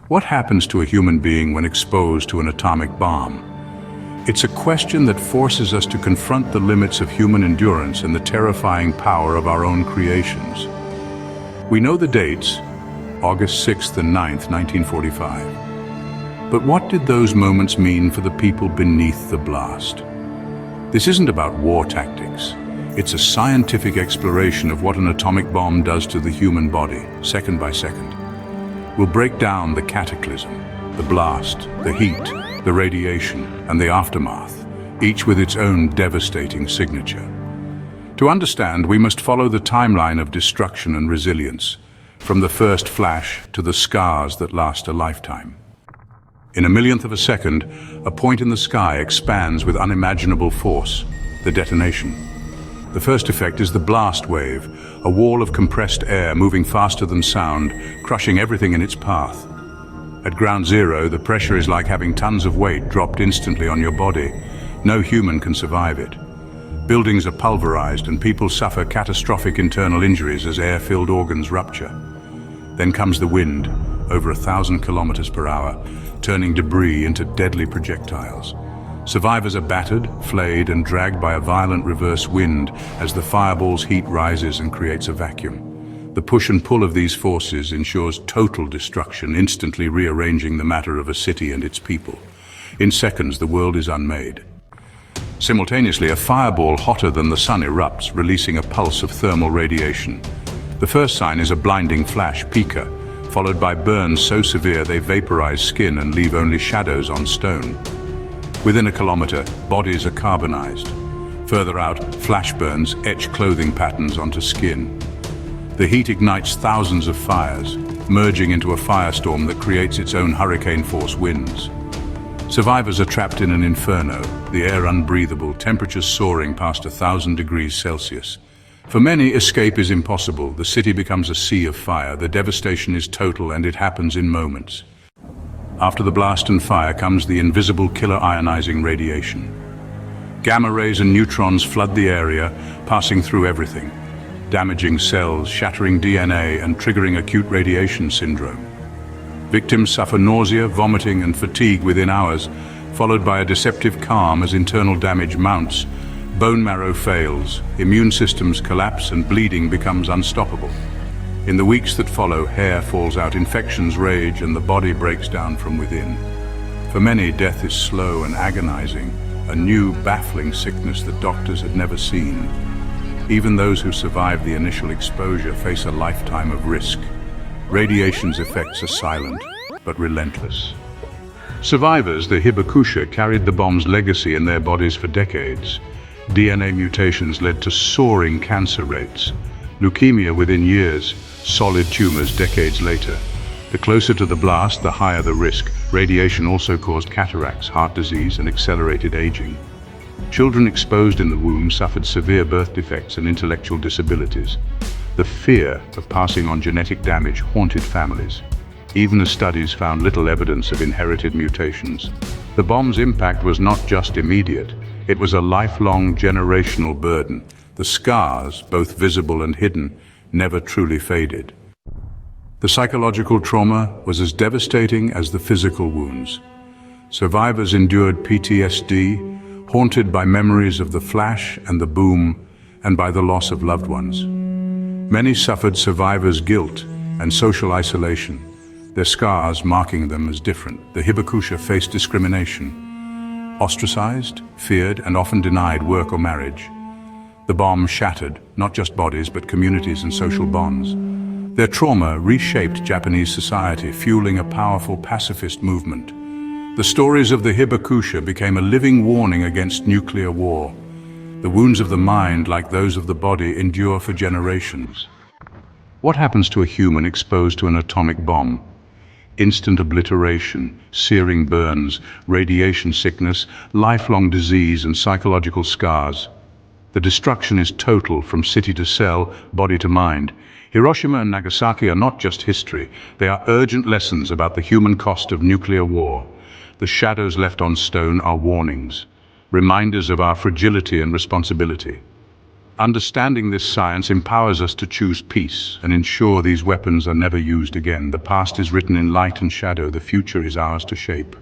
What happens to a human being when exposed to an atomic bomb? It's a question that forces us to confront the limits of human endurance and the terrifying power of our own creations. We know the dates, August 6th and 9th, 1945. But what did those moments mean for the people beneath the blast? This isn't about war tactics. It's a scientific exploration of what an atomic bomb does to the human body, second by second. We'll break down the cataclysm, the blast, the heat, the radiation, and the aftermath, each with its own devastating signature. To understand, we must follow the timeline of destruction and resilience, from the first flash to the scars that last a lifetime. In a millionth of a second, a point in the sky expands with unimaginable force, the detonation. The first effect is the blast wave, a wall of compressed air moving faster than sound, crushing everything in its path. At ground zero, the pressure is like having tons of weight dropped instantly on your body. No human can survive it. Buildings are pulverized and people suffer catastrophic internal injuries as air-filled organs rupture. Then comes the wind, over 1,000 kilometers per hour, turning debris into deadly projectiles. Survivors are battered, flayed, and dragged by a violent reverse wind as the fireball's heat rises and creates a vacuum. The push and pull of these forces ensures total destruction, instantly rearranging the matter of a city and its people. In seconds, the world is unmade. Simultaneously, a fireball hotter than the sun erupts, releasing a pulse of thermal radiation. The first sign is a blinding flash, pica, followed by burns so severe they vaporize skin and leave only shadows on stone. Within a kilometer, bodies are carbonized. Further out, flash burns etch clothing patterns onto skin. The heat ignites thousands of fires, merging into a firestorm that creates its own hurricane-force winds. Survivors are trapped in an inferno, the air unbreathable, temperatures soaring past 1,000 degrees Celsius. For many, escape is impossible. The city becomes a sea of fire. The devastation is total, and it happens in moments. After the blast and fire comes the invisible killer ionizing radiation. Gamma rays and neutrons flood the area, passing through everything, damaging cells, shattering DNA, and triggering acute radiation syndrome. Victims suffer nausea, vomiting, and fatigue within hours, followed by a deceptive calm as internal damage mounts. Bone marrow fails, immune systems collapse, and bleeding becomes unstoppable. In the weeks that follow, hair falls out, infections rage, and the body breaks down from within. For many, death is slow and agonizing, a new, baffling sickness that doctors had never seen. Even those who survive the initial exposure face a lifetime of risk. Radiation's effects are silent, but relentless. Survivors, the Hibakusha, carried the bomb's legacy in their bodies for decades. DNA mutations led to soaring cancer rates. Leukemia within years, solid tumors decades later. The closer to the blast, the higher the risk. Radiation also caused cataracts, heart disease, and accelerated aging. Children exposed in the womb suffered severe birth defects and intellectual disabilities. The fear of passing on genetic damage haunted families, even as studies found little evidence of inherited mutations. The bomb's impact was not just immediate, it was a lifelong generational burden. The scars, both visible and hidden, never truly faded. The psychological trauma was as devastating as the physical wounds. Survivors endured PTSD, haunted by memories of the flash and the boom, and by the loss of loved ones. Many suffered survivors' guilt and social isolation, their scars marking them as different. The Hibakusha faced discrimination, ostracized, feared, and often denied work or marriage. The bomb shattered not just bodies but communities and social bonds. Their trauma reshaped Japanese society, fueling a powerful pacifist movement. The stories of the Hibakusha became a living warning against nuclear war. The wounds of the mind, like those of the body, endure for generations. What happens to a human exposed to an atomic bomb? Instant obliteration, searing burns, radiation sickness, lifelong disease, and psychological scars. The destruction is total, from city to cell, body to mind. Hiroshima and Nagasaki are not just history, they are urgent lessons about the human cost of nuclear war. The shadows left on stone are warnings, reminders of our fragility and responsibility. Understanding this science empowers us to choose peace and ensure these weapons are never used again. The past is written in light and shadow, the future is ours to shape.